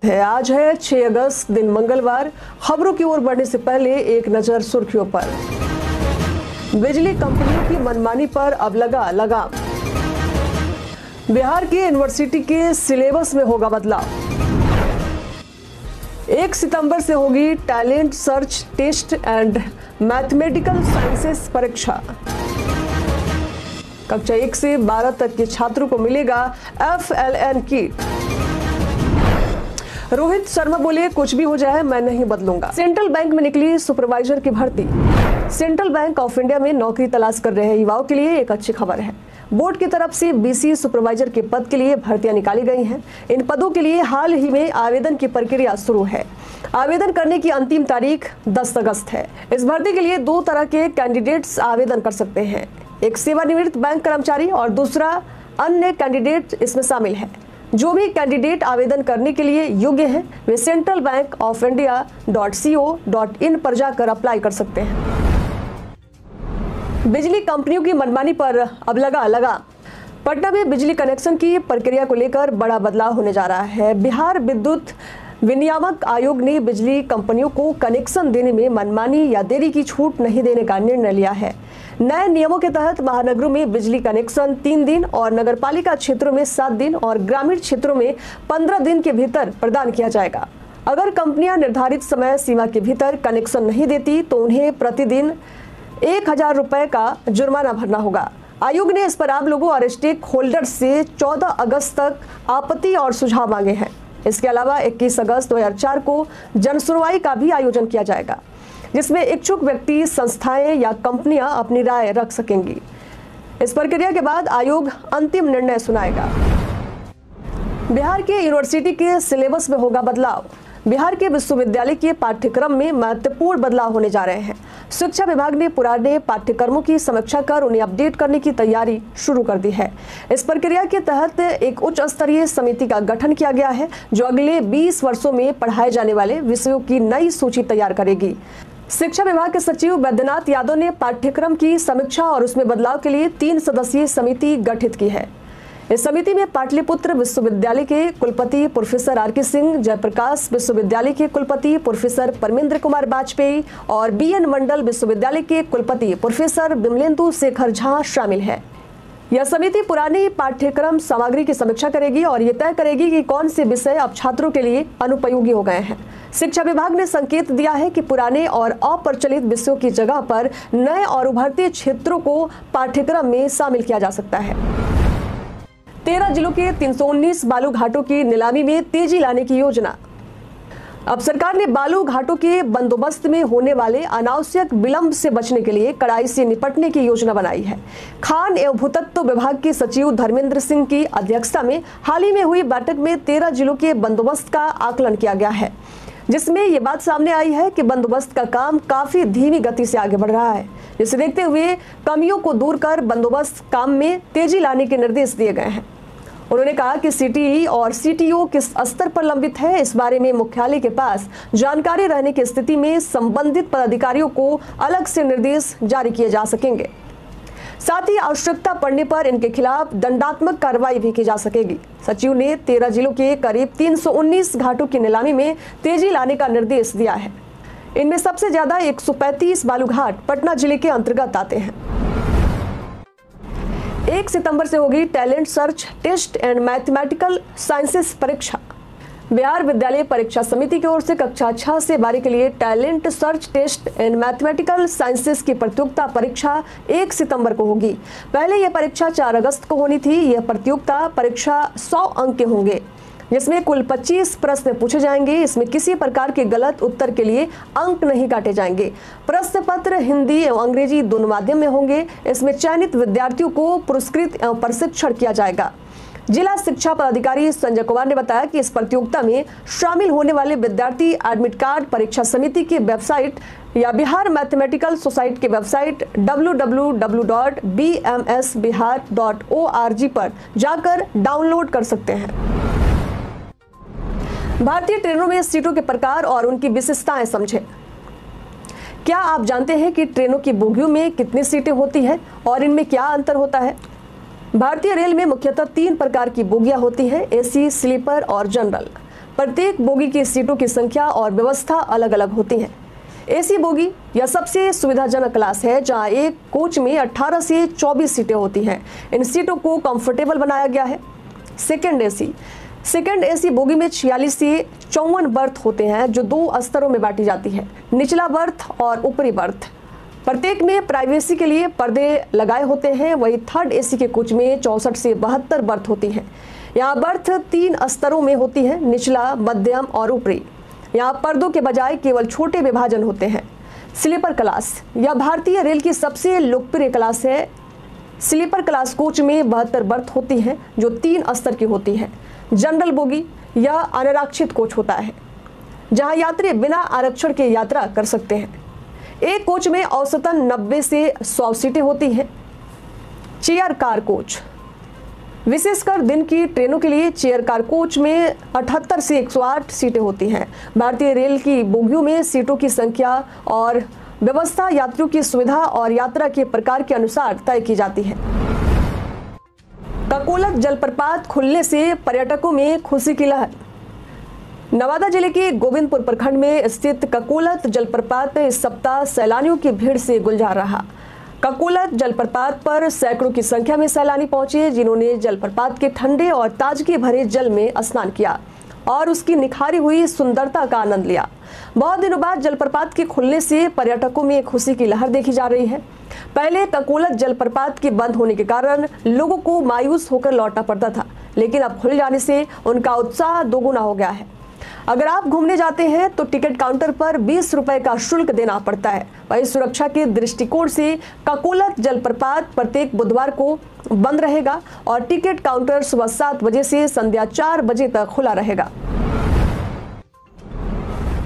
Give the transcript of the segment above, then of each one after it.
है। आज है 6 अगस्त, दिन मंगलवार। खबरों की ओर बढ़ने से पहले एक नजर सुर्खियों पर। बिजली कंपनियों की मनमानी पर अब लगा लगाम। बिहार की यूनिवर्सिटी के सिलेबस में होगा बदलाव। 1 सितंबर से होगी talent search test and mathematical sciences परीक्षा। कक्षा 1 से 12 तक के छात्रों को मिलेगा FLN किट। रोहित शर्मा बोले, कुछ भी हो जाए मैं नहीं बदलूंगा। सेंट्रल बैंक में निकली सुपरवाइजर की भर्ती। सेंट्रल बैंक ऑफ इंडिया में नौकरी तलाश कर रहे युवाओं के लिए एक अच्छी खबर है। बोर्ड की तरफ से BC सुपरवाइजर के पद के लिए भर्तियां निकाली गई हैं। इन पदों के लिए हाल ही में आवेदन की प्रक्रिया शुरू है। आवेदन करने की अंतिम तारीख 10 अगस्त है। इस भर्ती के लिए 2 तरह के कैंडिडेट्स आवेदन कर सकते हैं। एक सेवानिवृत्त बैंक कर्मचारी और दूसरा अन्य कैंडिडेट इसमें शामिल है। जो भी कैंडिडेट आवेदन करने के लिए योग्य हैं, वे सेंट्रल बैंक ऑफ इंडिया.co.in पर जाकर अप्लाई कर सकते हैं। बिजली कंपनियों की मनमानी पर अब लगा लगाम। पटना में बिजली कनेक्शन की प्रक्रिया को लेकर बड़ा बदलाव होने जा रहा है। बिहार विद्युत विनियामक आयोग ने बिजली कंपनियों को कनेक्शन देने में मनमानी या देरी की छूट नहीं देने का निर्णय लिया है। नए नियमों के तहत महानगरों में बिजली कनेक्शन 3 दिन और नगरपालिका क्षेत्रों में 7 दिन और ग्रामीण क्षेत्रों में 15 दिन के भीतर प्रदान किया जाएगा। अगर कंपनियां निर्धारित समय सीमा के भीतर कनेक्शन नहीं देती तो उन्हें प्रतिदिन 1000 रुपए का जुर्माना भरना होगा। आयोग ने इस पर आम लोगों और स्टेक होल्डर्स से 14 अगस्त तक आपत्ति और सुझाव मांगे हैं। इसके अलावा 21 अगस्त 2004 को जनसुनवाई का भी आयोजन किया जाएगा, जिसमें इच्छुक व्यक्ति, संस्थाएं या कंपनियां अपनी राय रख सकेंगी। इस प्रक्रिया के बाद आयोग अंतिम निर्णय सुनाएगा। बिहार के यूनिवर्सिटी के सिलेबस में होगा बदलाव। बिहार के विश्वविद्यालय के पाठ्यक्रम में महत्वपूर्ण बदलाव होने जा रहे हैं। शिक्षा विभाग ने पुराने पाठ्यक्रमों की समीक्षा कर उन्हें अपडेट करने की तैयारी शुरू कर दी है। इस प्रक्रिया के तहत एक उच्च स्तरीय समिति का गठन किया गया है, जो अगले 20 वर्षों में पढ़ाए जाने वाले विषयों की नई सूची तैयार करेगी। शिक्षा विभाग के सचिव बैद्यनाथ यादव ने पाठ्यक्रम की समीक्षा और उसमें बदलाव के लिए 3 सदस्यीय समिति गठित की है। इस समिति में पाटलिपुत्र विश्वविद्यालय के कुलपति प्रोफेसर RK सिंह, जयप्रकाश विश्वविद्यालय के कुलपति प्रोफेसर परमेंद्र कुमार वाजपेयी और BN मंडल विश्वविद्यालय के कुलपति प्रोफेसर विमलेंदु शेखर झा शामिल है। यह समिति पुरानी पाठ्यक्रम सामग्री की समीक्षा करेगी और ये तय करेगी कि कौन से विषय अब छात्रों के लिए अनुपयोगी हो गए हैं। शिक्षा विभाग ने संकेत दिया है कि पुराने और अप्रचलित विषयों की जगह पर नए और उभरते क्षेत्रों को पाठ्यक्रम में शामिल किया जा सकता है। 13 जिलों के 319 बालू घाटों की नीलामी में तेजी लाने की योजना। अब सरकार ने बालू घाटों के बंदोबस्त में होने वाले अनावश्यक विलंब से बचने के लिए कड़ाई से निपटने की योजना बनाई है। खान एवं भूतत्व विभाग के सचिव धर्मेंद्र सिंह की अध्यक्षता में हाल ही में हुई बैठक में 13 जिलों के बंदोबस्त का आकलन किया गया है, जिसमें ये बात सामने आई है कि बंदोबस्त का काम काफी धीमी गति से आगे बढ़ रहा है। जिसे देखते हुए कमियों को दूर कर बंदोबस्त काम में तेजी लाने के निर्देश दिए गए हैं। उन्होंने कहा कि CTE और CTO किस स्तर पर लंबित है, इस बारे में मुख्यालय के पास जानकारी रहने की स्थिति में संबंधित पदाधिकारियों को अलग से निर्देश जारी किए जा सकेंगे। साथ ही आवश्यकता पड़ने पर इनके खिलाफ दंडात्मक कार्रवाई भी की जा सकेगी। सचिव ने 13 जिलों के करीब 319 घाटों की नीलामी में तेजी लाने का निर्देश दिया है। इनमें सबसे ज्यादा 135 बालू घाट पटना जिले के अंतर्गत आते हैं। 1 सितंबर से होगी talent search test and mathematical sciences परीक्षा। बिहार विद्यालय परीक्षा समिति की ओर से कक्षा 6 से 12 के लिए talent search test and mathematical sciences की प्रतियोगिता परीक्षा 1 सितंबर को होगी। पहले यह परीक्षा 4 अगस्त को होनी थी। यह प्रतियोगिता परीक्षा 100 अंक के होंगे, जिसमें कुल 25 प्रश्न पूछे जाएंगे। इसमें किसी प्रकार के गलत उत्तर के लिए अंक नहीं काटे जाएंगे। प्रश्न पत्र हिंदी एवं अंग्रेजी दोनों माध्यम में होंगे। इसमें चयनित विद्यार्थियों को पुरस्कृत एवं प्रशिक्षण किया जाएगा। जिला शिक्षा पदाधिकारी संजय कुमार ने बताया कि इस प्रतियोगिता में शामिल होने वाले विद्यार्थी एडमिट कार्ड परीक्षा समिति की वेबसाइट या बिहार मैथमेटिकल सोसाइटी की वेबसाइट www.bmsbihar.org पर जाकर डाउनलोड कर सकते हैं। भारतीय ट्रेनों में सीटों के प्रकार और उनकी विशेषताएं समझें। क्या आप जानते हैं कि ट्रेनों की बोगियों में कितनी सीटें होती हैं और इनमें क्या अंतर होता है? भारतीय रेल में मुख्यतः 3 प्रकार की बोगियां होती हैं, AC, स्लीपर और जनरल। प्रत्येक बोगी की सीटों की संख्या और व्यवस्था अलग अलग होती है। एसी बोगी यह सबसे सुविधाजनक क्लास है जहां एक कोच में 18 से 24 सीटें होती हैं। इन सीटों को कंफर्टेबल बनाया गया है। सेकंड एसी बोगी में 46 से 54 बर्थ होते हैं जो 2 स्तरों में बांटी जाती है, निचला बर्थ और ऊपरी बर्थ। प्रत्येक में प्राइवेसी के लिए पर्दे लगाए होते हैं। वही थर्ड एसी के कोच में 64 से 72 बर्थ होती हैं। यहाँ बर्थ 3 स्तरों में होती है, निचला, मध्यम और ऊपरी। यहाँ पर्दों के बजाय केवल छोटे विभाजन होते हैं। स्लीपर क्लास यह भारतीय रेल की सबसे लोकप्रिय क्लास है। स्लीपर क्लास कोच में 72 बर्थ होती हैं जो 3 स्तर की होती हैं। जनरल बोगी यह अनारक्षित कोच होता है जहां यात्री बिना आरक्षण के यात्रा कर सकते हैं। एक कोच में औसतन 90 से 100 सीटें होती हैं। चेयर कार कोच विशेषकर दिन की ट्रेनों के लिए चेयर कार कोच में 78 से 108 सीटें होती हैं। भारतीय रेल की बोगियों में सीटों की संख्या और व्यवस्था यात्रियों की सुविधा और यात्रा के प्रकार के अनुसार तय की जाती है। ककोलत जलप्रपात खुलने से पर्यटकों में खुशी की लहर। नवादा जिले के गोविंदपुर प्रखंड में स्थित ककोलत जलप्रपात इस सप्ताह सैलानियों की भीड़ से गुलजार रहा। ककोलत जलप्रपात पर सैकड़ों की संख्या में सैलानी पहुंचे जिन्होंने जलप्रपात के ठंडे और ताजगी भरे जल में स्नान किया और उसकी निखारी हुई सुंदरता का आनंद लिया। बहुत दिनों बाद जलप्रपात के खुलने से पर्यटकों में खुशी की लहर देखी जा रही है। पहले ककोलत जलप्रपात के बंद होने के कारण लोगों को मायूस होकर लौटना पड़ता था, लेकिन अब खुल जाने से उनका उत्साह दोगुना हो गया है। अगर आप घूमने जाते हैं तो टिकट काउंटर पर 20 रुपए का शुल्क देना पड़ता है। वहीं सुरक्षा के दृष्टिकोण से ककोलत जलप्रपात प्रत्येक बुधवार को बंद रहेगा और टिकट काउंटर सुबह 7 बजे से संध्या 4 बजे तक खुला रहेगा।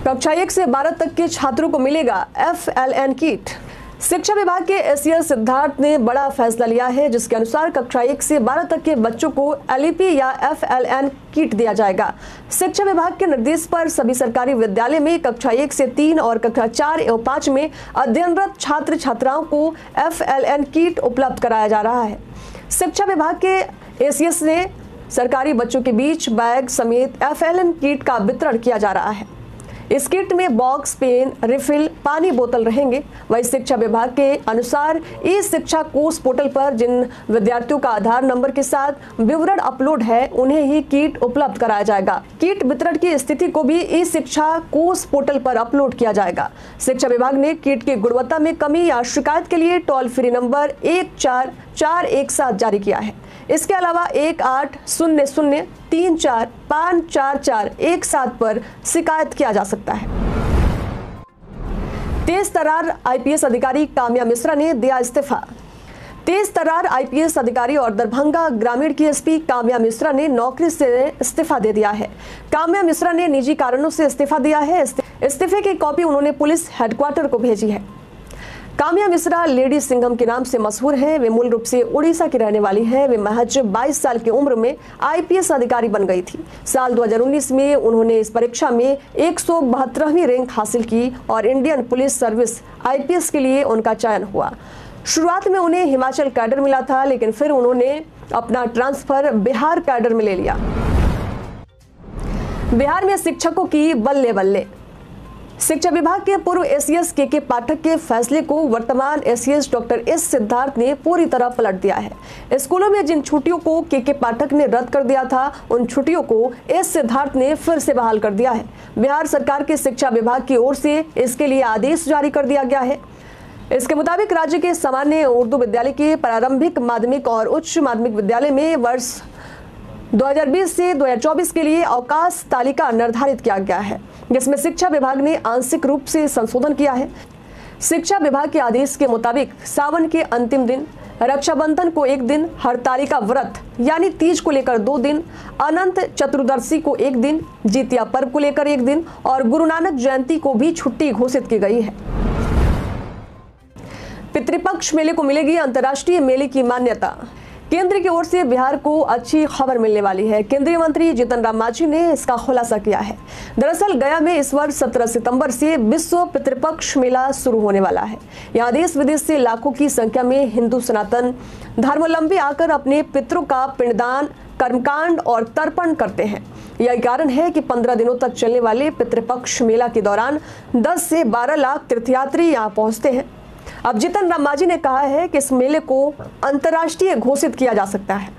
कक्षा 1 से 12 तक के छात्रों को मिलेगा FLN किट। शिक्षा विभाग के एसीएस सिद्धार्थ ने बड़ा फैसला लिया है जिसके अनुसार कक्षा 1 से 12 तक के बच्चों को LEP या FLN किट दिया जाएगा। शिक्षा विभाग के निर्देश पर सभी सरकारी विद्यालय में कक्षा 1 से 3 और कक्षा 4 एवं 5 में अध्ययनरत छात्र छात्राओं को FLN किट उपलब्ध कराया जा रहा है। शिक्षा विभाग के एसीएस ने सरकारी बच्चों के बीच बैग समेत FLN किट का वितरण किया जा रहा है। इस किट में बॉक्स, पेन, रिफिल, पानी बोतल रहेंगे। वही शिक्षा विभाग के अनुसार ई शिक्षा कोष पोर्टल पर जिन विद्यार्थियों का आधार नंबर के साथ विवरण अपलोड है उन्हें ही किट उपलब्ध कराया जाएगा। किट वितरण की स्थिति को भी ई शिक्षा कोष पोर्टल पर अपलोड किया जाएगा। शिक्षा विभाग ने किट की गुणवत्ता में कमी या शिकायत के लिए टोल फ्री नंबर 14417 जारी किया है। इसके अलावा 1800345417 पर शिकायत किया जा सकता है। तेज तर्रार आईपीएस अधिकारी काम्या मिश्रा ने दिया इस्तीफा। तेज तर्रार आईपीएस अधिकारी और दरभंगा ग्रामीण की एसपी काम्या मिश्रा ने नौकरी से इस्तीफा दे दिया है। काम्या मिश्रा ने निजी कारणों से इस्तीफा दिया है। इस्तीफे की कॉपी उन्होंने पुलिस हेडक्वार्टर को भेजी है। काम्या मिश्रा लेडी सिंघम के नाम से मशहूर हैं। वे मूल रूप से उड़ीसा की रहने वाली हैं। वे महज 22 साल की उम्र में आईपीएस अधिकारी बन गई थी। साल 2019 में उन्होंने इस परीक्षा में 172वीं रैंक हासिल की और इंडियन पुलिस सर्विस आईपीएस के लिए उनका चयन हुआ। शुरुआत में उन्हें हिमाचल कैडर मिला था, लेकिन फिर उन्होंने अपना ट्रांसफर बिहार कैडर में ले लिया। बिहार में शिक्षकों की बल्ले बल्ले। शिक्षा विभाग के पूर्व एसीएस के पाठक के फैसले को वर्तमान एसीएस डॉक्टर एस सिद्धार्थ ने पूरी तरह पलट दिया है। स्कूलों में जिन छुट्टियों को के पाठक ने रद्द कर दिया था उन छुट्टियों को एस सिद्धार्थ ने फिर से बहाल कर दिया है। बिहार सरकार के शिक्षा विभाग की ओर से इसके लिए आदेश जारी कर दिया गया है। इसके मुताबिक राज्य के सामान्य उर्दू विद्यालय के प्रारंभिक माध्यमिक और उच्च माध्यमिक विद्यालय में वर्ष 2020 से 2024 के लिए अवकाश तालिका निर्धारित किया गया है, जिसमें शिक्षा विभाग ने आंशिक रूप से संशोधन किया है। शिक्षा विभाग के आदेश के मुताबिक सावन के अंतिम दिन, रक्षाबंधन को 1 दिन, हरतालिका व्रत यानी तीज को लेकर 2 दिन, अनंत चतुर्दशी को 1 दिन, जितिया पर्व को लेकर 1 दिन और गुरु नानक जयंती को भी छुट्टी घोषित की गई है। पितृपक्ष मेले को मिलेगी अंतर्राष्ट्रीय मेले की मान्यता। केंद्र की ओर से बिहार को अच्छी खबर मिलने वाली है। केंद्रीय मंत्री जीतन राम मांझी ने इसका खुलासा किया है। दरअसल गया में इस वर्ष 17 सितंबर से विश्व पितृपक्ष मेला शुरू होने वाला है। यहाँ देश विदेश से लाखों की संख्या में हिंदू सनातन धर्मावलंबी आकर अपने पितरों का पिंडदान कर्मकांड और तर्पण करते हैं। यही कारण है कि 15 दिनों तक चलने वाले पितृपक्ष मेला के दौरान 10 से 12 लाख तीर्थयात्री यहाँ पहुंचते हैं। अब जीतन राम मांझी ने कहा है कि इस मेले को अंतर्राष्ट्रीय घोषित किया जा सकता है।